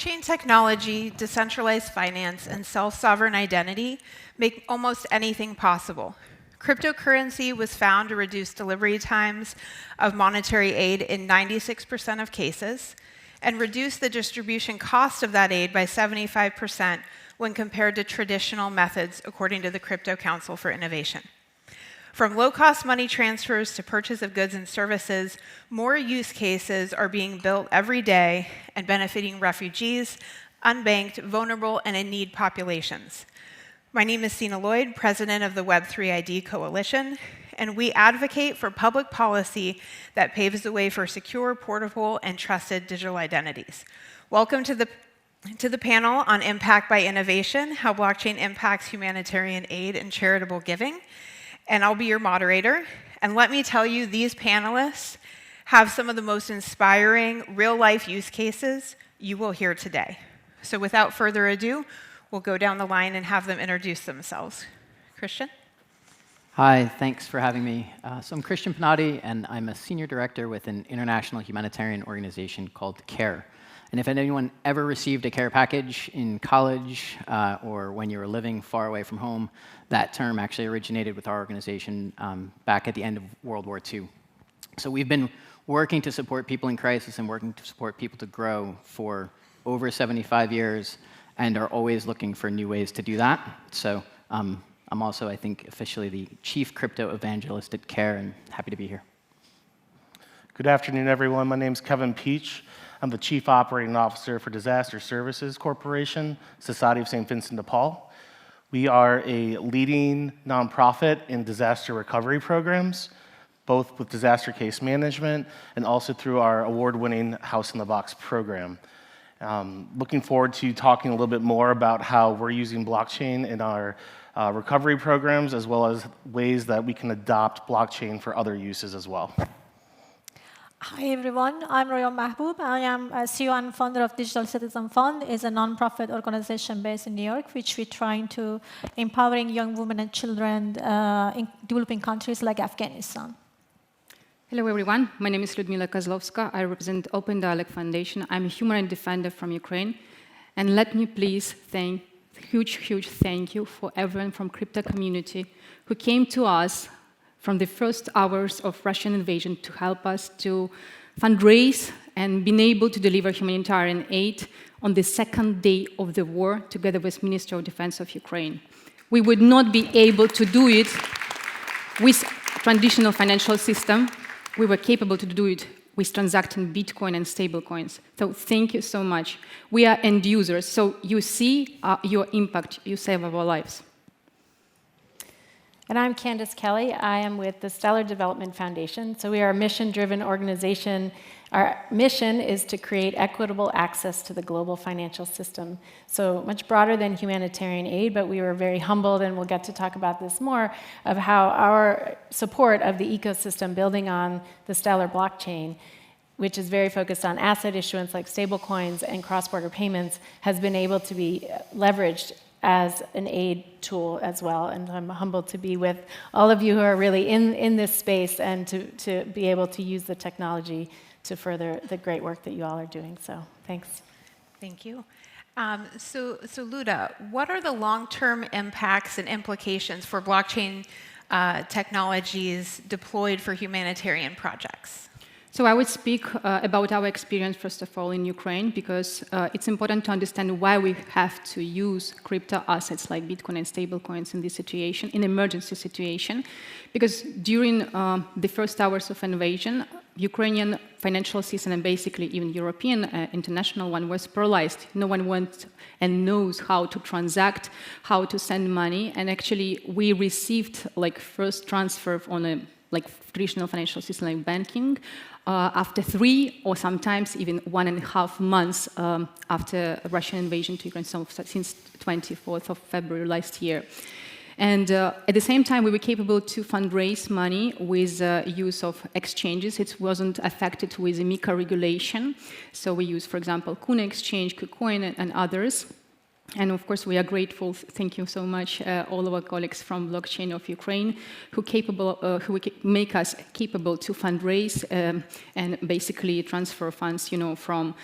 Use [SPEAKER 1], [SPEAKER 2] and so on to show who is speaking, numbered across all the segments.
[SPEAKER 1] Blockchain technology, decentralized finance, and self-sovereign identity make almost anything possible. Cryptocurrency was found to reduce delivery times of monetary aid in 96% of cases and reduce the distribution cost of that aid by 75% when compared to traditional methods, according to the Crypto Council for Innovation. From low-cost money transfers to purchase of goods and services, more use cases are being built every day and benefiting refugees, unbanked, vulnerable, and in-need populations. My name is Sena Loyd, president of the Web3 ID Coalition, and we advocate for public policy that paves the way for secure, portable, and trusted digital identities. Welcome to the panel on Impact by Innovation, how blockchain impacts humanitarian aid and charitable giving. And I'll be your moderator. And let me tell you, these panelists have some of the most inspiring real-life use cases you will hear today. So without further ado, we'll go down the line and have them introduce themselves. Christian?
[SPEAKER 2] Hi, thanks for having me. So I'm Christian Pennotti, and I'm a senior director with an international humanitarian organization called CARE. And if anyone ever received a care package in college or when you were living far away from home, that term actually originated with our organization back at the end of World War II. So we've been working to support people in crisis and working to support people to grow for over 75 years and are always looking for new ways to do that. So I'm also, I think, officially the chief crypto evangelist at CARE, and happy to be here.
[SPEAKER 3] Good afternoon, everyone. My name is Kevin Peach. I'm the Chief Operating Officer for Disaster Services Corporation, Society of St. Vincent de Paul. We are a leading nonprofit in disaster recovery programs, both with disaster case management and also through our award-winning House in the Box program. Looking forward to talking a little bit more about how we're using blockchain in our recovery programs, as well as ways that we can adopt blockchain for other uses as well.
[SPEAKER 4] Hi everyone, I'm Roya Mahboob. I am a CEO and founder of Digital Citizen Fund. It's a nonprofit organization based in New York, which we're trying to empowering young women and children in developing countries like Afghanistan.
[SPEAKER 5] Hello everyone, my name is Lyudmyla Kozlovska. I represent Open Dialogue Foundation. I'm a human rights defender from Ukraine. And let me please thank, huge thank you for everyone from crypto community who came to us from the first hours of Russian invasion to help us to fundraise and been able to deliver humanitarian aid on the second day of the war together with Ministry of Defense of Ukraine. We would not be able to do it with traditional financial system. We were capable to do it with transacting Bitcoin and stable coins. So thank you so much. We are end users, so you see your impact, you save our lives.
[SPEAKER 6] And I'm Candace Kelly. I am with the Stellar Development Foundation. So we are a mission-driven organization. Our mission is to create equitable access to the global financial system. So much broader than humanitarian aid, but we were very humbled, and we'll get to talk about this more, of how our support of the ecosystem building on the Stellar blockchain, which is very focused on asset issuance like stablecoins and cross-border payments, has been able to be leveraged as an aid tool as well. And I'm humbled to be with all of you who are really in this space and to be able to use the technology to further the great work that you all are doing. So thanks.
[SPEAKER 1] Thank you. So Luda, what are the long-term impacts and implications for blockchain technologies deployed for humanitarian projects?
[SPEAKER 5] So I would speak about our experience, first of all, in Ukraine, because it's important to understand why we have to use crypto assets like Bitcoin and stablecoins in this situation, in emergency situation. Because during the first hours of invasion, Ukrainian financial system and basically even European international one was paralyzed. No one wants and knows how to transact, how to send money. And actually, we received like first transfer on a traditional financial system like banking after 3 or sometimes even 1.5 months after Russian invasion to Ukraine, so since 24th of February last year. And at the same time, we were capable to fundraise money with use of exchanges. It wasn't affected with the MiCA regulation. So we use, for example, Kuna Exchange, KuCoin, and others. And of course, we are grateful. Thank you so much, all of our colleagues from Blockchain of Ukraine, who make us capable to fundraise and basically transfer funds, from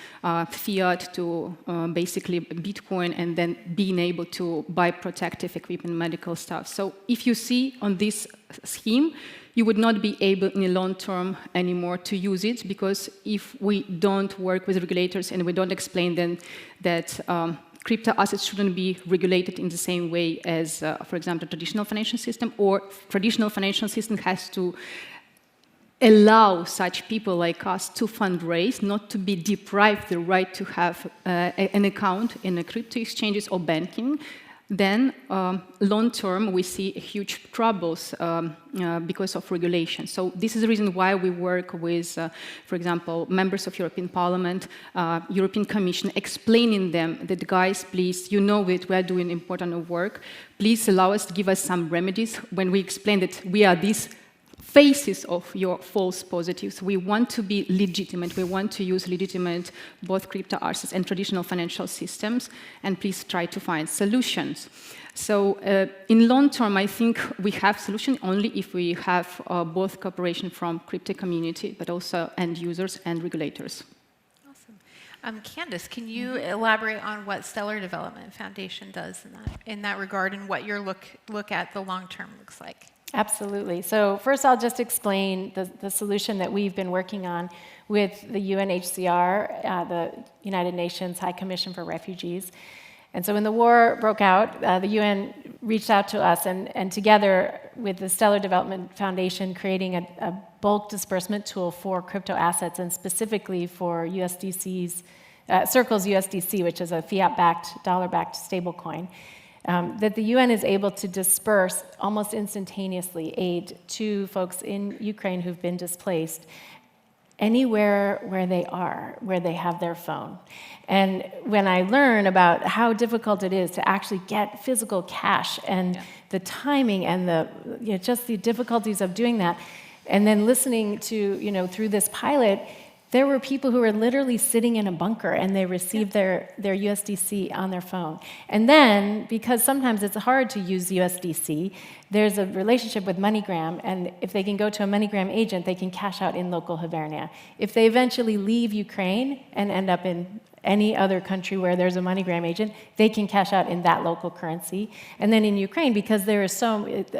[SPEAKER 5] fiat to basically Bitcoin, and then being able to buy protective equipment, medical stuff. So if you see on this scheme, you would not be able in the long term anymore to use it, because if we don't work with regulators and we don't explain them that crypto assets shouldn't be regulated in the same way as, for example, traditional financial system, or traditional financial system has to allow such people like us to fundraise, not to be deprived the right to have an account in the crypto exchanges or banking, then long term we see huge troubles because of regulation. So this is the reason why we work with, for example, members of European Parliament, European Commission, explaining them that, guys, please, you know that we are doing important work. Please allow us to give us some remedies when we explain that we are these faces of your false positives. We want to be legitimate. We want to use legitimate both crypto assets and traditional financial systems, and please try to find solutions. So in long term, I think we have solution only if we have both cooperation from crypto community, but also end users and regulators.
[SPEAKER 1] Awesome. Candace, can you elaborate on what Stellar Development Foundation does in that regard, and what your look at the long term looks like?
[SPEAKER 6] Absolutely. So first I'll just explain the solution that we've been working on with the UNHCR, the United Nations High Commission for Refugees. And so when the war broke out, the UN reached out to us, and together with the Stellar Development Foundation, creating a bulk disbursement tool for crypto assets, and specifically for USDC's, Circle's USDC, which is a fiat-backed, dollar-backed stablecoin. That the UN is able to disperse almost instantaneously aid to folks in Ukraine who've been displaced anywhere where they are, where they have their phone. And when I learn about how difficult it is to actually get physical cash, and the timing and just the difficulties of doing that, and then listening to, through this pilot, there were people who were literally sitting in a bunker, and they received their USDC on their phone. And then, because sometimes it's hard to use USDC, there's a relationship with MoneyGram, and if they can go to a MoneyGram agent, they can cash out in local Hivernia. If they eventually leave Ukraine and end up in any other country where there's a MoneyGram agent, they can cash out in that local currency. And then in Ukraine, because there is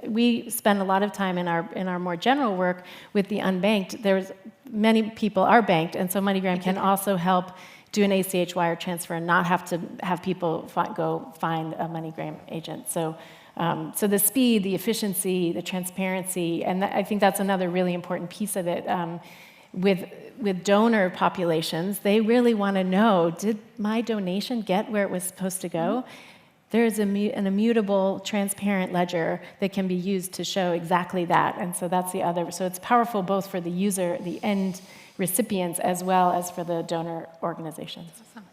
[SPEAKER 6] we spend a lot of time in our more general work with the unbanked. There's many people are banked, and so MoneyGram can also help do an ACH wire transfer and not have to have people go find a MoneyGram agent. So the speed, the efficiency, the transparency, and I think that's another really important piece of it. With donor populations, they really want to know, did my donation get where it was supposed to go? There's an immutable, transparent ledger that can be used to show exactly that. And so that's the other. So it's powerful both for the user, the end recipients, as well as for the donor organizations.
[SPEAKER 1] Awesome.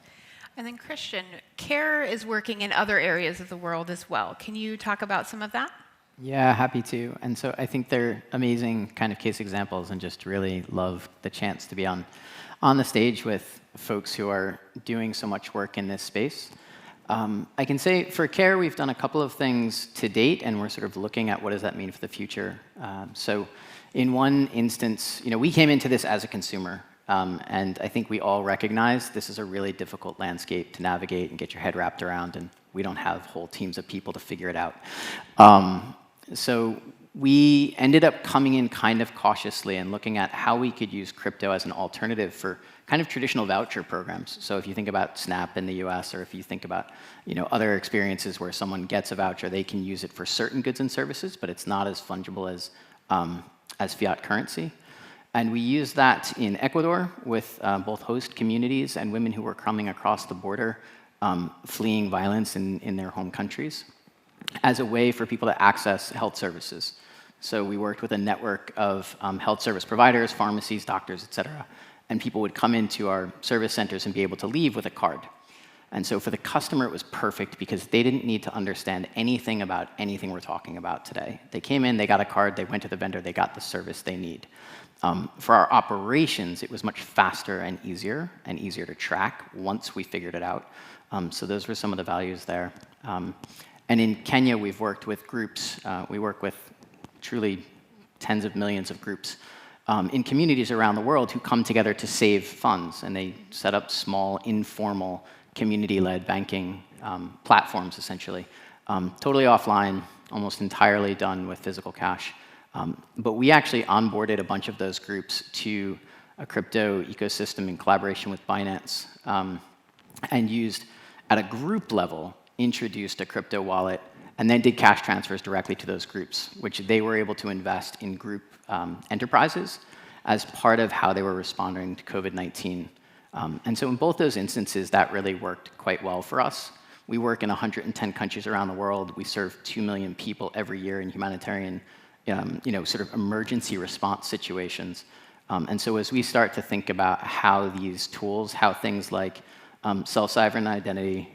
[SPEAKER 1] And then Christian, CARE is working in other areas of the world as well. Can you talk about some of that?
[SPEAKER 2] Yeah, happy to. And so I think they're amazing kind of case examples, and just really love the chance to be on the stage with folks who are doing so much work in this space. I can say for CARE, we've done a couple of things to date, and we're sort of looking at what does that mean for the future. So in one instance, we came into this as a consumer, and I think we all recognize this is a really difficult landscape to navigate and get your head wrapped around, and we don't have whole teams of people to figure it out. So we ended up coming in kind of cautiously and looking at how we could use crypto as an alternative for kind of traditional voucher programs. So if you think about SNAP in the US, or if you think about other experiences where someone gets a voucher, they can use it for certain goods and services, but it's not as fungible as fiat currency. And we used that in Ecuador with both host communities and women who were coming across the border, fleeing violence in their home countries, as a way for people to access health services. So we worked with a network of health service providers, pharmacies, doctors, et cetera. And people would come into our service centers and be able to leave with a card. And so for the customer, it was perfect because they didn't need to understand anything about anything we're talking about today. They came in, they got a card, they went to the vendor, they got the service they need. For our operations, it was much faster and easier to track once we figured it out. So those were some of the values there. And in Kenya, we've worked with groups. We work with truly tens of millions of groups in communities around the world who come together to save funds. And they set up small, informal, community-led banking platforms, essentially. Totally offline, almost entirely done with physical cash. But we actually onboarded a bunch of those groups to a crypto ecosystem in collaboration with Binance, and used, at a group level, introduced a crypto wallet, and then did cash transfers directly to those groups, which they were able to invest in group enterprises as part of how they were responding to COVID-19. And so in both those instances, that really worked quite well for us. We work in 110 countries around the world. We serve 2 million people every year in humanitarian, sort of emergency response situations. And so as we start to think about how these tools, how things like self-sovereign identity,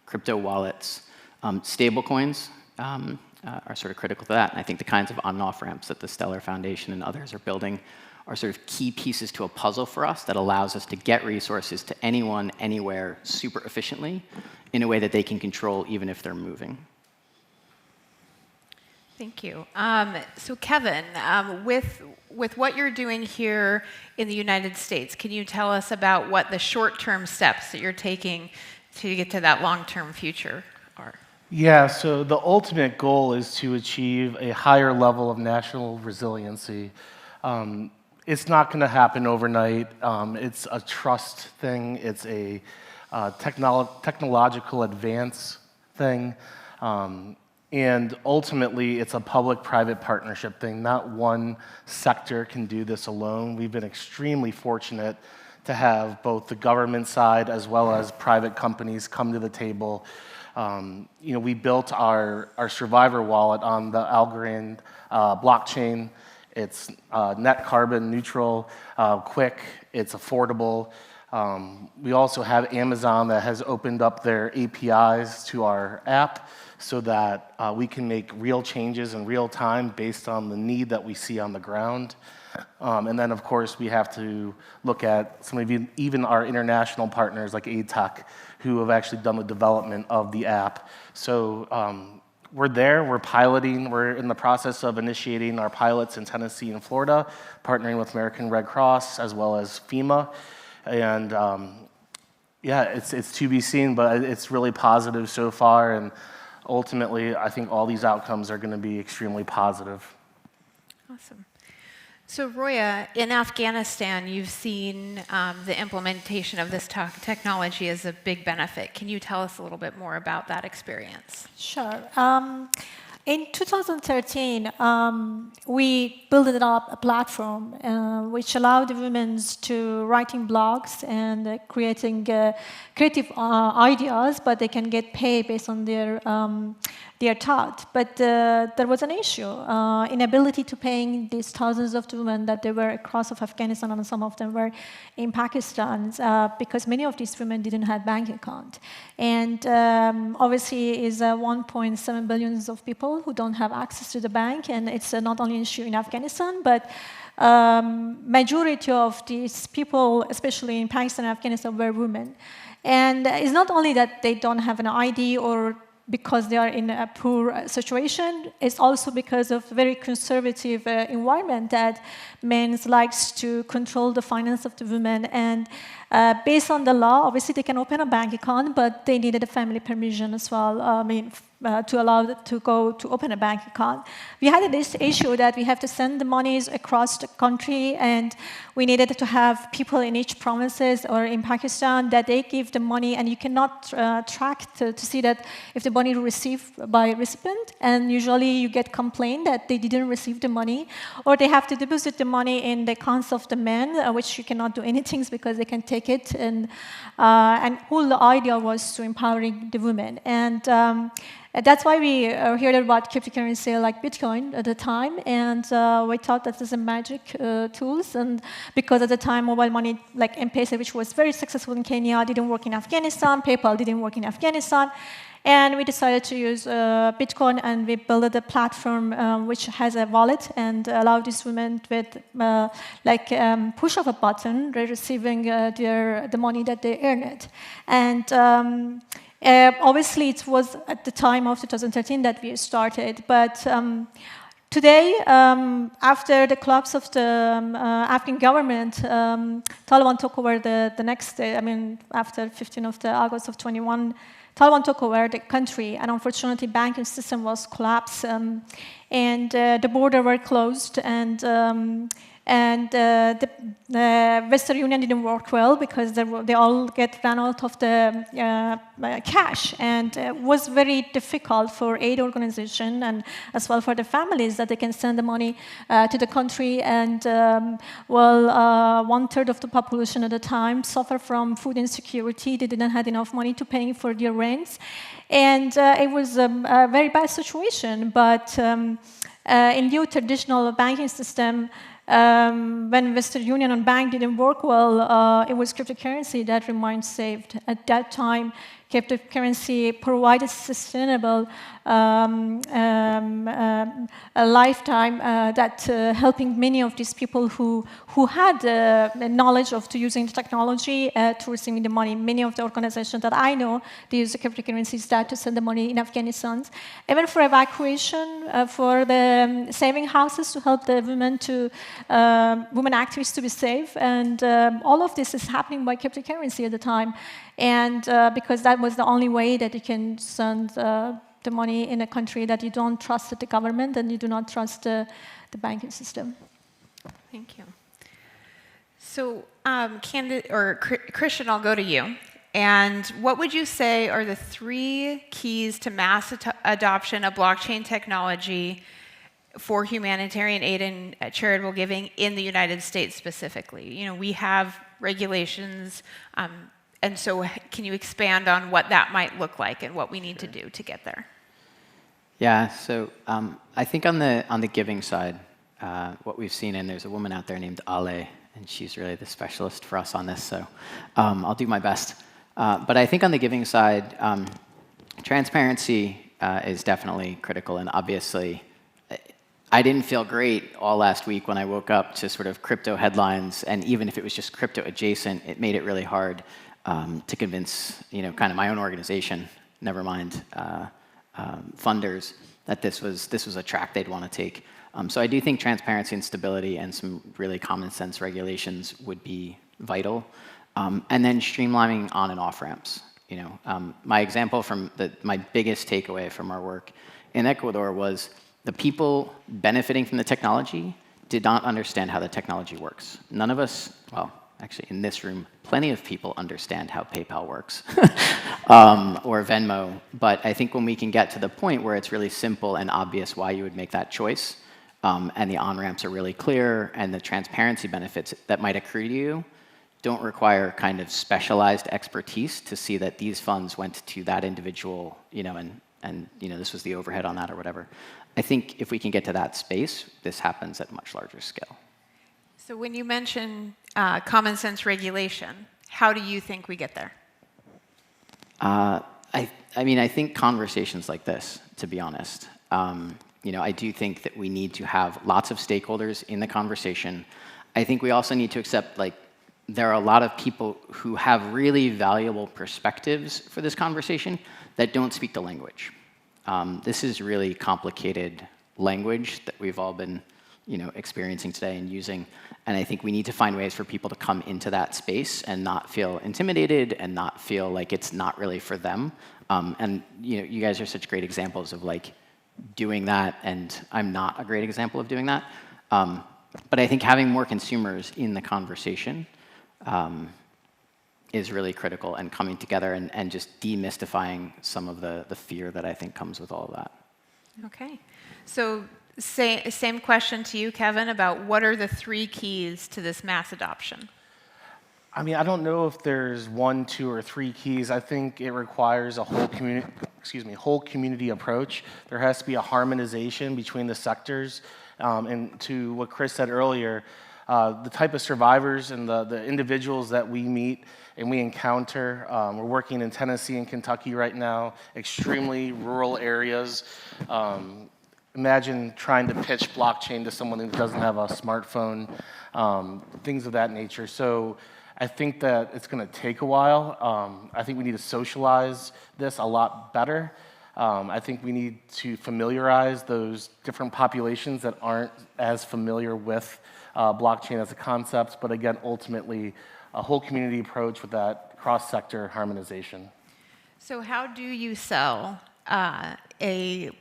[SPEAKER 2] crypto wallets, stablecoins are sort of critical to that. And I think the kinds of on and off ramps that the Stellar Foundation and others are building are sort of key pieces to a puzzle for us that allows us to get resources to anyone, anywhere, super efficiently in a way that they can control even if they're moving.
[SPEAKER 1] Thank you. So Kevin, with what you're doing here in the United States, can you tell us about what the short-term steps that you're taking to get to that long-term future are?
[SPEAKER 3] Yeah, so the ultimate goal is to achieve a higher level of national resiliency. It's not going to happen overnight. It's a trust thing. It's a technological advance thing. And ultimately, it's a public-private partnership thing. Not one sector can do this alone. We've been extremely fortunate to have both the government side as well as private companies come to the table. We built our survivor wallet on the Algorand blockchain. It's net carbon neutral, quick, it's affordable. We also have Amazon that has opened up their APIs to our app so that we can make real changes in real time based on the need that we see on the ground. And then, of course, we have to look at some of even our international partners like AidTech, who have actually done the development of the app. So we're there, we're piloting, we're in the process of initiating our pilots in Tennessee and Florida, partnering with American Red Cross as well as FEMA. And yeah, it's to be seen, but it's really positive so far. And ultimately, I think all these outcomes are going to be extremely positive.
[SPEAKER 1] Awesome. So Roya, in Afghanistan, you've seen the implementation of this technology as a big benefit. Can you tell us a little bit more about that experience?
[SPEAKER 4] Sure. In 2013, we built up a platform which allowed the women to writing blogs and creating creative ideas, but they can get paid based on their thought. But there was an issue, inability to paying these thousands of women that they were across of Afghanistan, and some of them were in Pakistan, because many of these women didn't have bank account. And obviously, is 1.7 billion of people who don't have access to the bank, and it's not only an issue in Afghanistan, but majority of these people, especially in Pakistan and Afghanistan, were women. And it's not only that they don't have an ID or because they are in a poor situation, it's also because of very conservative environment that men likes to control the finance of the women. And based on the law, obviously they can open a bank account, but they needed a family permission as well. To allow them to go to open a bank account. We had this issue that we have to send the monies across the country, and we needed to have people in each provinces or in Pakistan that they give the money, and you cannot track to see that if the money received by recipient, and usually you get complaint that they didn't receive the money, or they have to deposit the money in the accounts of the men, which you cannot do anything because they can take it, and whole idea was to empowering the women. And That's why we heard about cryptocurrency like Bitcoin at the time, and we thought that this is a magic tools. And because at the time, mobile money like M-Pesa, which was very successful in Kenya, didn't work in Afghanistan. PayPal didn't work in Afghanistan. And we decided to use Bitcoin, and we built a platform which has a wallet and allow these women with push of a button, they're receiving the money that they earned. And obviously, it was at the time of 2013 that we started, but today, after the collapse of the Afghan government, Taliban took over the next day. I mean, after 15th of August of 21, Taliban took over the country, and unfortunately, banking system was collapsed, and the border were closed, and the Western Union didn't work well because they all ran out of the cash, and it was very difficult for aid organization and as well for the families that they can send the money to the country. And 1/3 of the population at the time suffered from food insecurity. They didn't have enough money to pay for their rents, and it was a very bad situation. But in new traditional banking system, when Western Union and bank didn't work well, it was cryptocurrency that remained saved. At that time, cryptocurrency provided sustainable a lifetime that helping many of these people who had the knowledge of using the technology to receiving the money. Many of the organizations that I know, they use the cryptocurrencies to send the money in Afghanistan. Even for evacuation, for the saving houses to help the women women activists to be safe. And all of this is happening by cryptocurrency at the time. And because that was the only way that you can send the money in a country that you don't trust the government and you do not trust the banking system.
[SPEAKER 1] Thank you. So, Candace, or Christian, I'll go to you. And what would you say are the 3 keys to mass adoption of blockchain technology for humanitarian aid and charitable giving in the United States specifically? You know, we have regulations, and so can you expand on what that might look like and what we need to do to get there?
[SPEAKER 2] Yeah, so I think on the giving side, what we've seen, and there's a woman out there named Ale, and she's really the specialist for us on this, so I'll do my best. But I think on the giving side, transparency is definitely critical, and obviously, I didn't feel great all last week when I woke up to sort of crypto headlines, and even if it was just crypto adjacent, it made it really hard to convince, kind of my own organization, never mind funders, that this was a track they'd want to take. So I do think transparency and stability and some really common sense regulations would be vital. And then streamlining on and off ramps. My example from my biggest takeaway from our work in Ecuador was the people benefiting from the technology did not understand how the technology works. None of us, well, actually in this room, plenty of people understand how PayPal works or Venmo. But I think when we can get to the point where it's really simple and obvious why you would make that choice, and the on-ramps are really clear, and the transparency benefits that might accrue to you don't require kind of specialized expertise to see that these funds went to that individual, and this was the overhead on that or whatever. I think if we can get to that space, this happens at a much larger scale.
[SPEAKER 1] So when you mention common sense regulation, how do you think we get there?
[SPEAKER 2] I think conversations like this, to be honest. I do think that we need to have lots of stakeholders in the conversation. I think we also need to accept, there are a lot of people who have really valuable perspectives for this conversation that don't speak the language. This is really complicated language that we've all been, experiencing today and using. And I think we need to find ways for people to come into that space and not feel intimidated and not feel like it's not really for them. And you guys are such great examples of doing that, and I'm not a great example of doing that. But I think having more consumers in the conversation is really critical, and coming together and just demystifying some of the fear that I think comes with all of that. Okay.
[SPEAKER 1] So same question to you, Kevin, about what are the 3 keys to this mass adoption?
[SPEAKER 3] I mean, I don't know if there's 1, 2, or 3 keys. I think it requires a whole whole community approach. There has to be a harmonization between the sectors. And to what Chris said earlier, the type of survivors and the individuals that we meet and we encounter, we're working in Tennessee and Kentucky right now, extremely rural areas. Imagine trying to pitch blockchain to someone who doesn't have a smartphone, things of that nature. So I think that it's going to take a while. I think we need to socialize this a lot better. I think we need to familiarize those different populations that aren't as familiar with blockchain as a concept, but again, ultimately, a whole community approach with that cross-sector harmonization.
[SPEAKER 1] So how do you sell a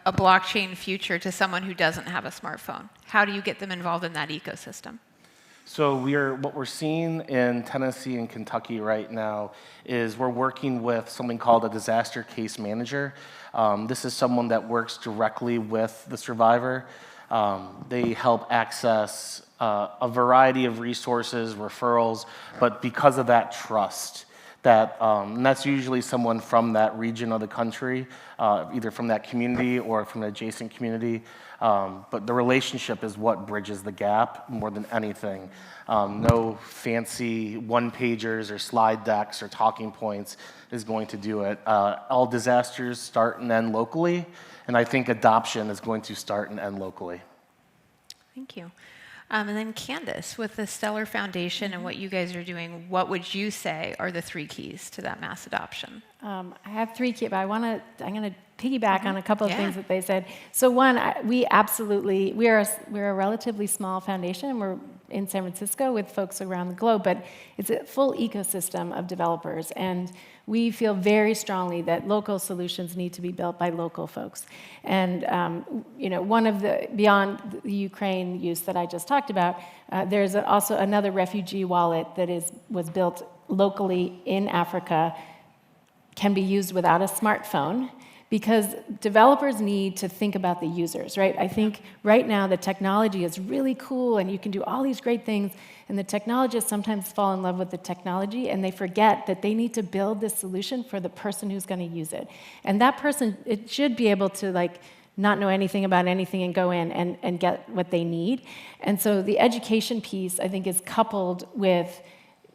[SPEAKER 1] blockchain future to someone who doesn't have a smartphone? How do you get them involved in that ecosystem?
[SPEAKER 3] So what we're seeing in Tennessee and Kentucky right now is we're working with something called a disaster case manager. This is someone that works directly with the survivor. They help access a variety of resources, referrals, but because of that trust, and that's usually someone from that region of the country, either from that community or from an adjacent community. But the relationship is what bridges the gap more than anything. No fancy one-pagers or slide decks or talking points is going to do it. All disasters start and end locally, and I think adoption is going to start and end locally.
[SPEAKER 1] Thank you. And then Candace, with the Stellar Foundation and what you guys are doing, what would you say are the 3 keys to that mass adoption?
[SPEAKER 6] I have 3 keys, but I'm going to piggyback on a couple of things that they said. So one, we're a relatively small foundation. We're in San Francisco with folks around the globe, but it's a full ecosystem of developers, and we feel very strongly that local solutions need to be built by local folks. And one of the, beyond the Ukraine use that I just talked about, there's also another refugee wallet that was built locally in Africa, can be used without a smartphone, because developers need to think about the users, right? I think right now the technology is really cool and you can do all these great things, and the technologists sometimes fall in love with the technology and they forget that they need to build this solution for the person who's going to use it. And that person, it should be able to not know anything about anything and go in and get what they need. And so the education piece, I think, is coupled with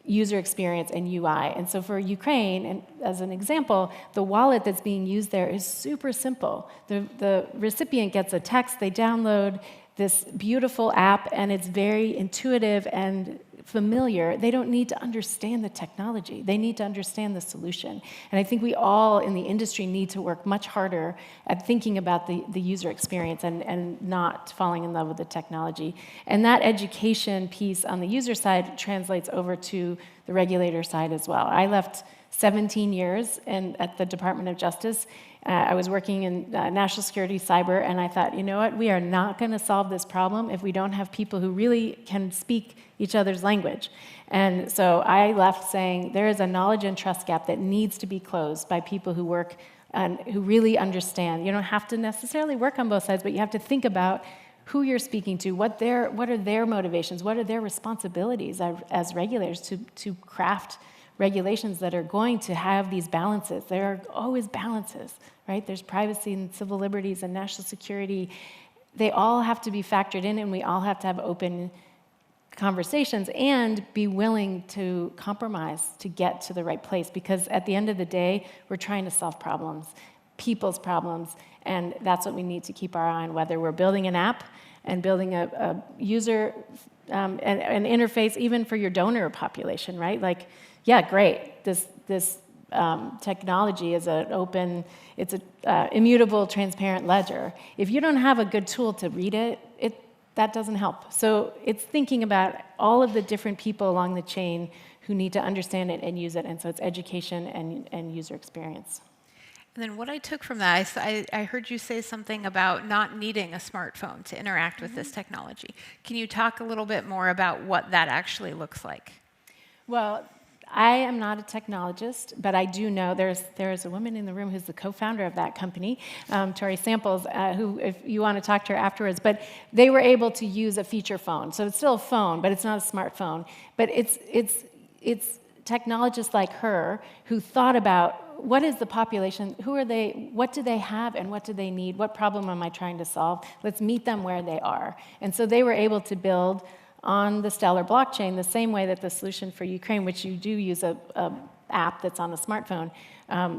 [SPEAKER 6] user experience and UI. And so for Ukraine, and as an example, the wallet that's being used there is super simple. The recipient gets a text, they download this beautiful app, and it's very intuitive and familiar. They don't need to understand the technology. They need to understand the solution. And I think we all in the industry need to work much harder at thinking about the user experience and not falling in love with the technology. And that education piece on the user side translates over to the regulator side as well. I left 17 years at the Department of Justice. I was working in national security, cyber, and I thought, you know what, we are not going to solve this problem if we don't have people who really can speak each other's language. And so I left saying there is a knowledge and trust gap that needs to be closed by people who work and who really understand. You don't have to necessarily work on both sides, but you have to think about who you're speaking to, what are their motivations, what are their responsibilities as regulators to craft regulations that are going to have these balances. There are always balances, right? There's privacy and civil liberties and national security. They all have to be factored in, and we all have to have open conversations and be willing to compromise to get to the right place, because at the end of the day, we're trying to solve problems, people's problems, and that's what we need to keep our eye on, whether we're building an app and building a user an interface even for your donor population, right? Yeah, great. This technology is it's an immutable, transparent ledger. If you don't have a good tool to read it, that doesn't help. So it's thinking about all of the different people along the chain who need to understand it and use it. And so it's education and user experience.
[SPEAKER 1] And then what I took from that, I heard you say something about not needing a smartphone to interact with this technology. Can you talk a little bit more about what that actually looks like?
[SPEAKER 6] Well, I am not a technologist, but I do know there's a woman in the room who's the co-founder of that company, Tori Samples, who, if you want to talk to her afterwards, but they were able to use a feature phone. So it's still a phone, but it's not a smartphone. But it's technologists like her who thought about what is the population, who are they, what do they have and what do they need, what problem am I trying to solve, let's meet them where they are. And so they were able to build on the Stellar blockchain the same way that the solution for Ukraine, which you do use a app that's on the smartphone,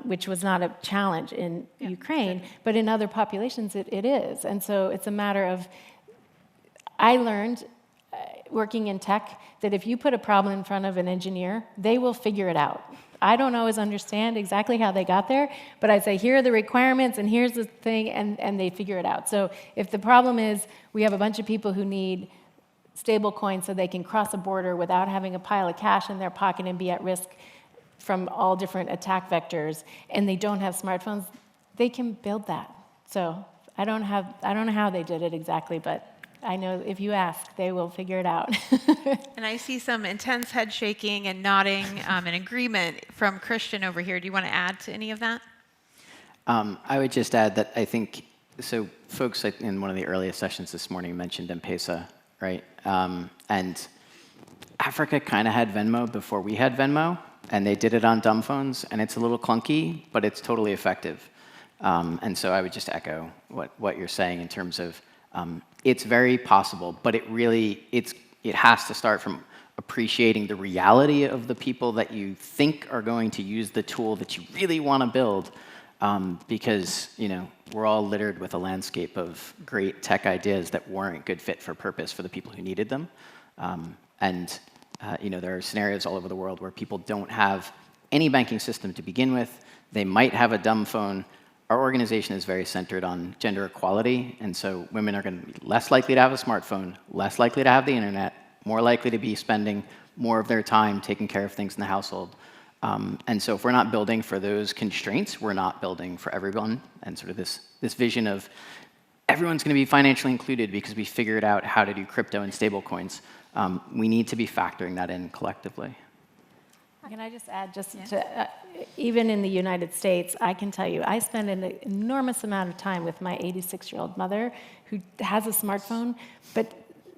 [SPEAKER 6] which was not a challenge in Ukraine, but in other populations it is. And so it's a matter of, I learned working in tech that if you put a problem in front of an engineer, they will figure it out. I don't always understand exactly how they got there, but I say, here are the requirements and here's the thing, and they figure it out. So if the problem is we have a bunch of people who need stable coins so they can cross a border without having a pile of cash in their pocket and be at risk from all different attack vectors, and they don't have smartphones, they can build that. So I don't know how they did it exactly, but I know if you ask, they will figure it out.
[SPEAKER 1] And I see some intense head shaking and nodding in agreement from Christian over here. Do you want to add to any of that?
[SPEAKER 2] I would just add that I think, so folks in one of the earliest sessions this morning mentioned M-Pesa, right? And Africa kind of had Venmo before we had Venmo, and they did it on dumb phones, and it's a little clunky, but it's totally effective. And so I would just echo what you're saying in terms of it's very possible, but it has to start from appreciating the reality of the people that you think are going to use the tool that you really want to build, because we're all littered with a landscape of great tech ideas that weren't good fit for purpose for the people who needed them. There are scenarios all over the world where people don't have any banking system to begin with. They might have a dumb phone. Our organization is very centered on gender equality, and so women are going to be less likely to have a smartphone, less likely to have the internet, more likely to be spending more of their time taking care of things in the household. And so if we're not building for those constraints, we're not building for everyone. And sort of this vision of everyone's going to be financially included because we figured out how to do crypto and stablecoins. We need to be factoring that in collectively.
[SPEAKER 6] Can I just add, even in the United States, I can tell you, I spend an enormous amount of time with my 86-year-old mother who has a smartphone, but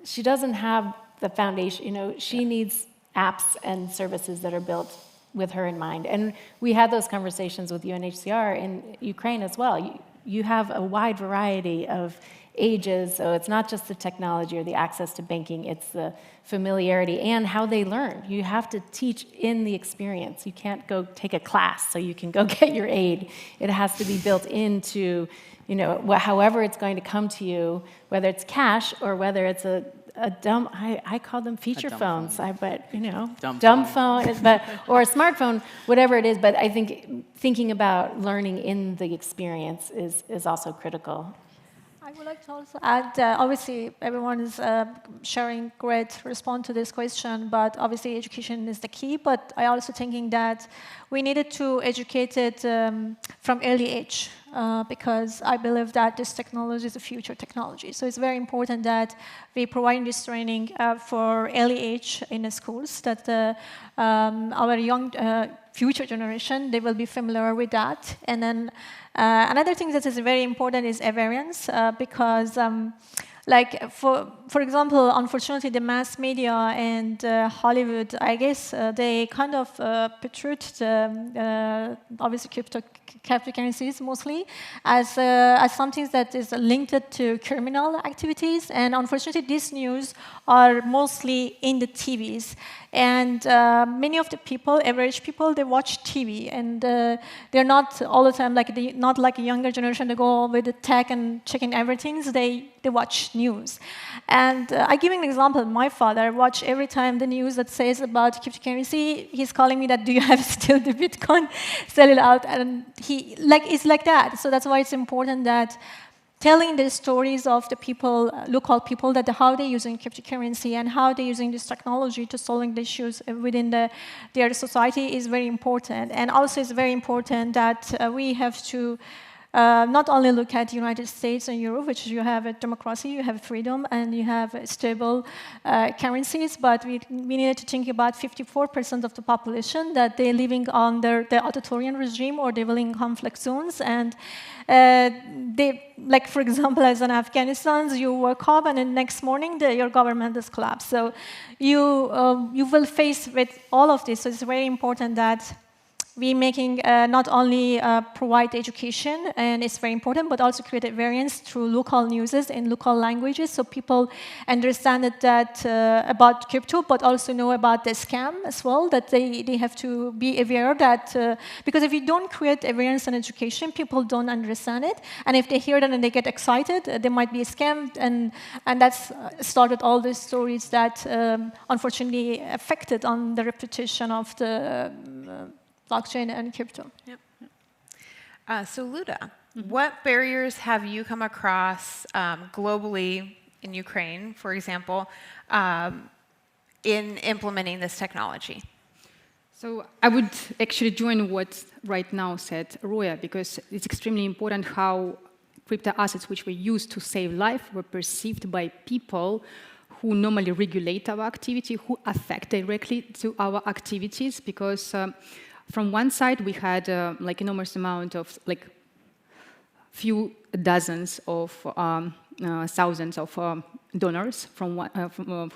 [SPEAKER 6] she doesn't have the foundation. She needs apps and services that are built with her in mind. And we had those conversations with UNHCR in Ukraine as well. You have a wide variety of ages, so it's not just the technology or the access to banking, it's the familiarity and how they learn. You have to teach in the experience. You can't go take a class so you can go get your aid. It has to be built into, however it's going to come to you, whether it's cash or whether it's a dumb, I call them feature phones, dumb phone, or a smartphone, whatever it is. But I think thinking about learning in the experience is also critical.
[SPEAKER 4] I would like to also add, obviously, everyone is sharing great response to this question, but obviously education is the key. But I also thinking that we needed to educate it from early age, because I believe that this technology is a future technology. So it's very important that we provide this training for early age in the schools, that our young future generation, they will be familiar with that. And then another thing that is very important is awareness, because for example, unfortunately, the mass media and Hollywood, I guess they kind of portrayed obviously cryptocurrencies mostly as something that is linked to criminal activities, and unfortunately, these news are mostly in the TVs. And many of the people, average people, they watch TV, and they're not all the time not like a younger generation. They go with the tech and checking everything. So they watch news. And I give an example. My father watch every time the news that says about cryptocurrency. He's calling me that, do you have still the Bitcoin? Sell it out, and it's like that. So that's why it's important that telling the stories of the people, local people, that how they're using cryptocurrency and how they're using this technology to solving the issues within their society is very important. And also it's very important that we have to not only look at the United States and Europe, which you have a democracy, you have freedom, and you have stable currencies, but we needed to think about 54% of the population that they're living under the authoritarian regime or they're living in conflict zones, and they, like for example, as in Afghanistan, you wake up and the next morning your government is collapsed. So you will face with all of this. So it's very important that we making not only provide education, and it's very important, but also create variants through local newses in local languages, so people understand that about crypto, but also know about the scam as well. That they have to be aware that because if you don't create awareness and education, people don't understand it, and if they hear that and they get excited, they might be scammed, and that's started all the stories that unfortunately affected on the reputation of the blockchain and crypto.
[SPEAKER 1] Yep. So Luda, what barriers have you come across globally in Ukraine, for example, in implementing this technology?
[SPEAKER 5] So I would actually join what right now said Roya, because it's extremely important how crypto assets which were used to save life were perceived by people who normally regulate our activity, who affect directly to our activities, because from one side, we had like enormous amount of like few dozens of thousands of donors from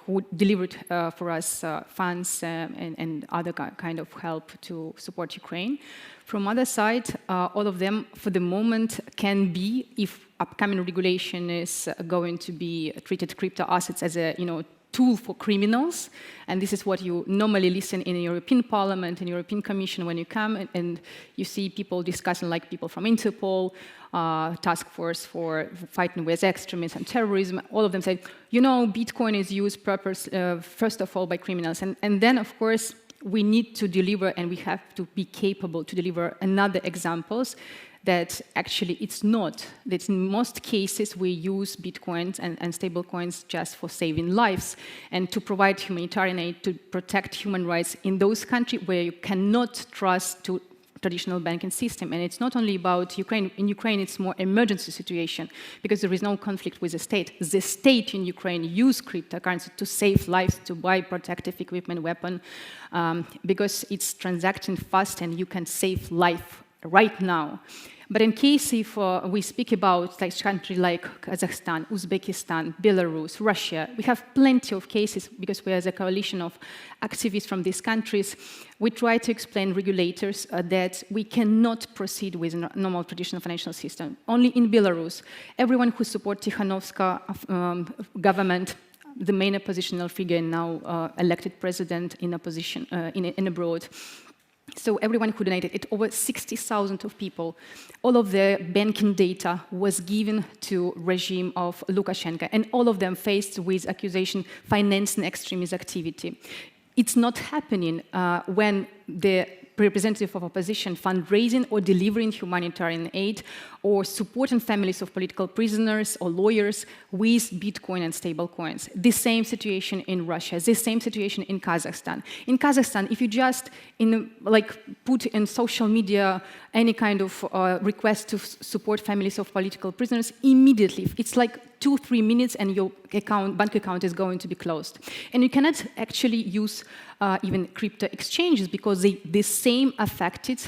[SPEAKER 5] who delivered for us funds and other kind of help to support Ukraine. From other side, all of them, for the moment, can be, if upcoming regulation is going to be treated crypto assets as a tool for criminals, and this is what you normally listen in the European Parliament and European Commission when you come and you see people discussing, like people from Interpol, task force for fighting with extremism and terrorism. All of them say, Bitcoin is used first of all by criminals, and then of course we need to deliver, and we have to be capable to deliver another examples that actually it's not. That in most cases we use Bitcoins and stable coins just for saving lives and to provide humanitarian aid to protect human rights in those countries where you cannot trust to traditional banking system. And it's not only about Ukraine. In Ukraine, it's more emergency situation because there is no conflict with the state. The state in Ukraine use cryptocurrency to save lives, to buy protective equipment, weapon, because it's transacting fast and you can save life right now. But in case if we speak about countries like Kazakhstan, Uzbekistan, Belarus, Russia, we have plenty of cases because we are a coalition of activists from these countries. We try to explain regulators that we cannot proceed with a normal traditional financial system. Only in Belarus, everyone who supports Kozlovska government, the main oppositional figure and now elected president in opposition in abroad. So everyone who donated, it over 60,000 of people, all of their banking data was given to regime of Lukashenko, and all of them faced with accusation financing extremist activity. It's not happening when the representative of opposition fundraising or delivering humanitarian aid or supporting families of political prisoners or lawyers with Bitcoin and stable coins. The same situation in Russia, the same situation in Kazakhstan. In Kazakhstan, if you just put in social media any kind of request to support families of political prisoners, immediately, it's like 2-3 minutes and your bank account is going to be closed. And you cannot actually use even crypto exchanges because the same affected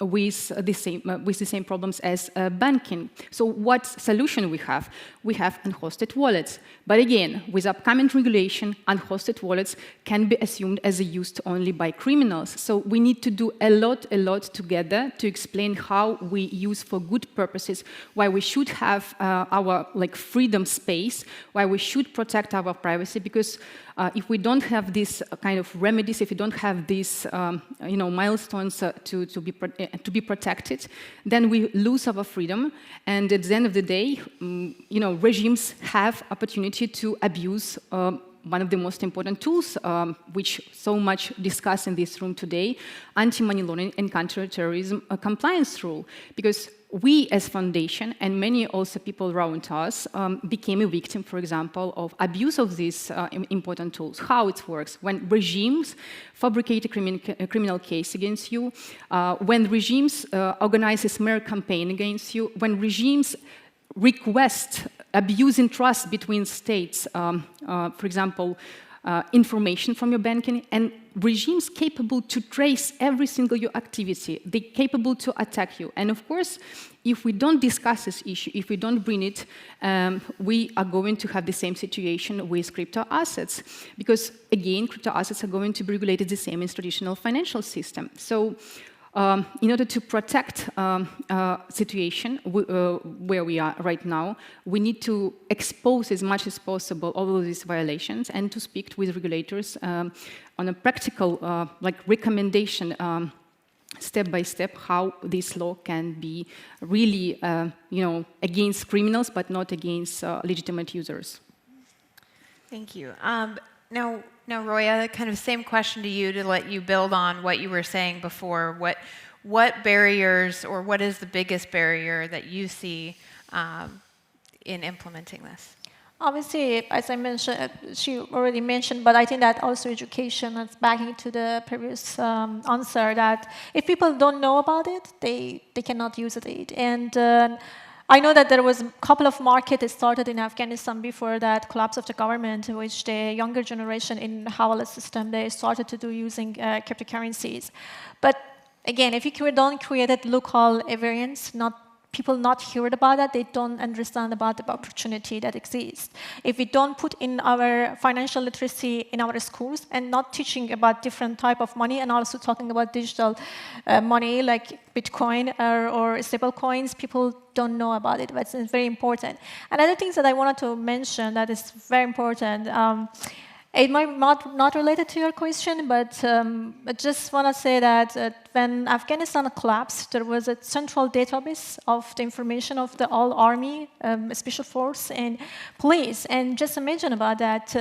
[SPEAKER 5] with the same problems as banking. So what solution we have? We have unhosted wallets. But again, with upcoming regulation, unhosted wallets can be assumed as used only by criminals. So we need to do a lot together to explain how we use for good purposes, why we should have our freedom space, why we should protect our privacy, because if we don't have this kind of remedies, if we don't have these milestones to be protected, then we lose our freedom. And at the end of the day, regimes have opportunity to abuse one of the most important tools, which so much discussed in this room today, anti-money laundering and counter-terrorism compliance rule. Because we as foundation and many also people around us became a victim, for example, of abuse of these important tools. How it works: when regimes fabricate a criminal case against you, when regimes organize a smear campaign against you, when regimes request abusing trust between states, for example, information from your banking, and regimes capable to trace every single your activity, they're capable to attack you. And of course, if we don't discuss this issue, if we don't bring it, we are going to have the same situation with crypto assets. Because again, crypto assets are going to be regulated the same as traditional financial system. So in order to protect situation where we are right now, we need to expose as much as possible all of these violations and to speak with regulators on a practical recommendation step by step how this law can be really against criminals but not against legitimate users.
[SPEAKER 1] Thank you. Now, Roya, kind of same question to you to let you build on what you were saying before. What barriers, or what is the biggest barrier that you see in implementing this?
[SPEAKER 4] Obviously, as I mentioned, she already mentioned, but I think that also education, that's backing to the previous answer, that if people don't know about it, they cannot use it. And I know that there was a couple of markets that started in Afghanistan before that collapse of the government, which the younger generation in Hawala system, they started to do using cryptocurrencies. But again, if you don't create local variants, people not heard about that, they don't understand about the opportunity that exists. If we don't put in our financial literacy in our schools and not teaching about different type of money and also talking about digital money like Bitcoin or stable coins, people don't know about it, but it's very important. Another thing that I wanted to mention that is very important, it might not related to your question, but I just want to say that when Afghanistan collapsed, there was a central database of the information of the all army, special force, and police. And just imagine about that.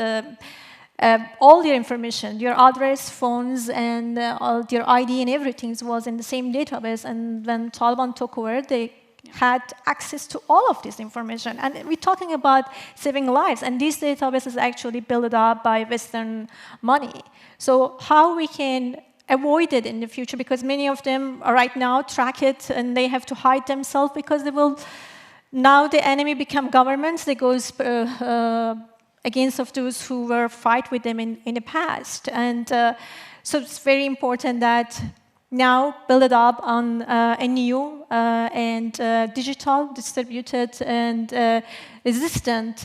[SPEAKER 4] All your information, your address, phones, and all your ID and everything was in the same database. And when Taliban took over, they had access to all of this information. And we're talking about saving lives. And this database is actually built up by Western money. So how we can avoid it in the future, because many of them right now track it and they have to hide themselves because they will, now the enemy become governments, they go against of those who were fight with them in the past. And so it's very important that now build it up on a new and digital, distributed, and resistant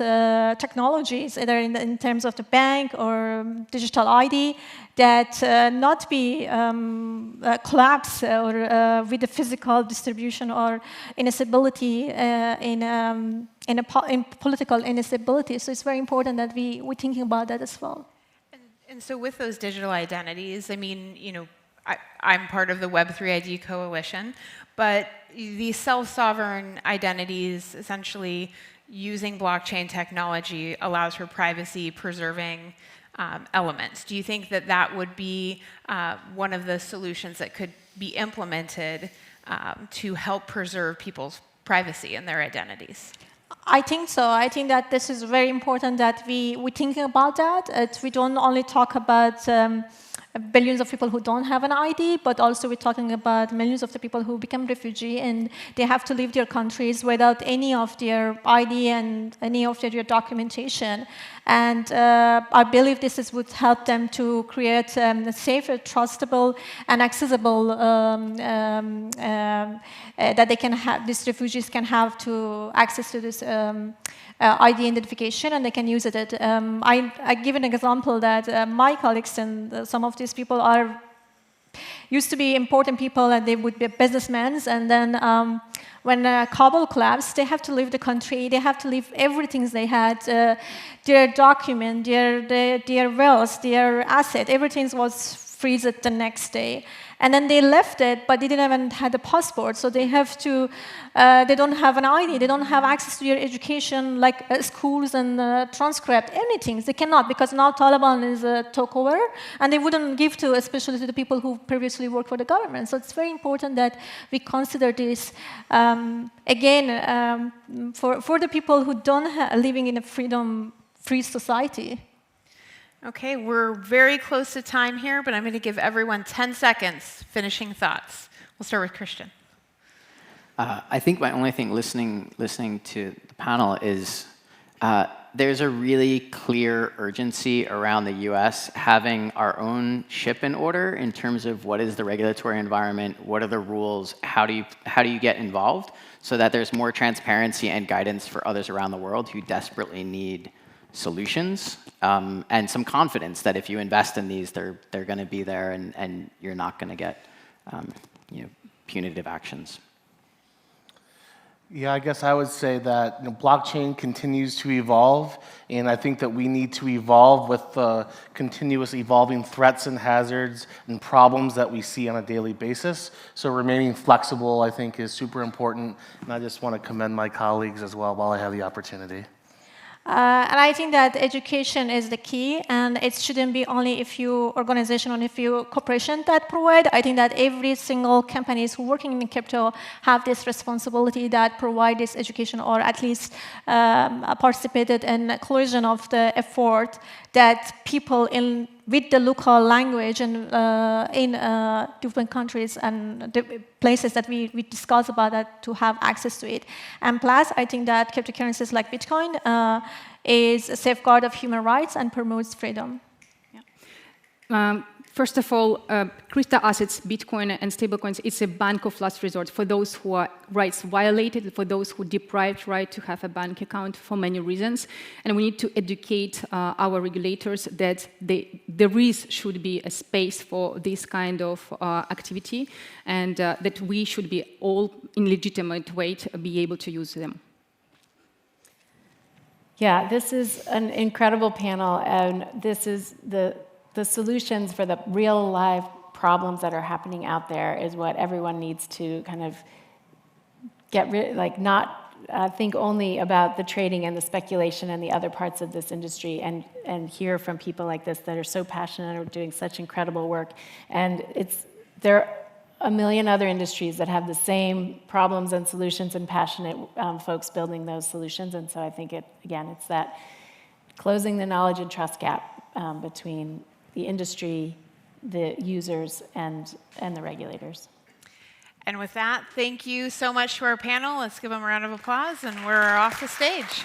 [SPEAKER 4] technologies, either in terms of the bank or digital ID, that not be collapse or with the physical distribution or instability in political instability. So it's very important that we're thinking about that as well.
[SPEAKER 1] And so with those digital identities, I mean, I'm part of the Web3 ID Coalition, but these self-sovereign identities, essentially using blockchain technology, allows for privacy-preserving elements. Do you think that that would be one of the solutions that could be implemented to help preserve people's privacy and their identities?
[SPEAKER 4] I think so. I think that this is very important that we're thinking about that. We don't only talk about billions of people who don't have an ID, but also we're talking about millions of the people who become refugees and they have to leave their countries without any of their ID and any of their documentation. And I believe this would help them to create a safer, trustable, and accessible that they can have. These refugees can have to access to this ID identification, and they can use it. I give an example that my colleagues and some of these people used to be important people, and they would be businessmen, and then when Kabul collapsed, they have to leave the country. They have to leave everything they had, their document, their wealth, their asset. Everything was freezed the next day. and then they left it, but they didn't even have a passport, so they have to, they don't have an ID, they don't have access to your education, like schools and transcript, anything. They cannot, because now Taliban is took over, and they wouldn't give to, especially to the people who previously worked for the government. So it's very important that we consider this, again, for the people who don't living in a free society.
[SPEAKER 1] Okay, we're very close to time here, but I'm going to give everyone 10 seconds finishing thoughts. We'll start with Christian.
[SPEAKER 2] I think my only thing listening to the panel is there's a really clear urgency around the U.S. having our own ship in order in terms of what is the regulatory environment, what are the rules, how do you get involved, so that there's more transparency and guidance for others around the world who desperately need solutions, and some confidence that if you invest in these, they're going to be there, and you're not going to get punitive actions.
[SPEAKER 3] Yeah, I guess I would say that blockchain continues to evolve, and I think that we need to evolve with the continuous evolving threats and hazards and problems that we see on a daily basis. So remaining flexible, I think, is super important, and I just want to commend my colleagues as well while I have the opportunity.
[SPEAKER 4] And I think that education is the key, and it shouldn't be only a few organizations or a few corporations that provide. I think that every single companies who working in crypto have this responsibility that provide this education, or at least participated in the collision of the effort that people with the local language and in different countries and the places that we discuss about that to have access to it. And plus, I think that cryptocurrencies like Bitcoin is a safeguard of human rights and promotes freedom.
[SPEAKER 5] Yeah. First of all, crypto assets, Bitcoin and stablecoins, it's a bank of last resort for those who are rights violated, for those who deprived right to have a bank account for many reasons. And we need to educate our regulators that there should be a space for this kind of activity, and that we should be all in legitimate way to be able to use them.
[SPEAKER 6] Yeah, this is an incredible panel, and this is the solutions for the real live problems that are happening out there is what everyone needs to kind of get rid, like not think only about the trading and the speculation and the other parts of this industry, and hear from people like this that are so passionate and are doing such incredible work. And there are a million other industries that have the same problems and solutions, and passionate folks building those solutions. And so I think it's that closing the knowledge and trust gap between the industry, the users, and the regulators.
[SPEAKER 1] And with that, thank you so much to our panel. Let's give them a round of applause, and we're off the stage.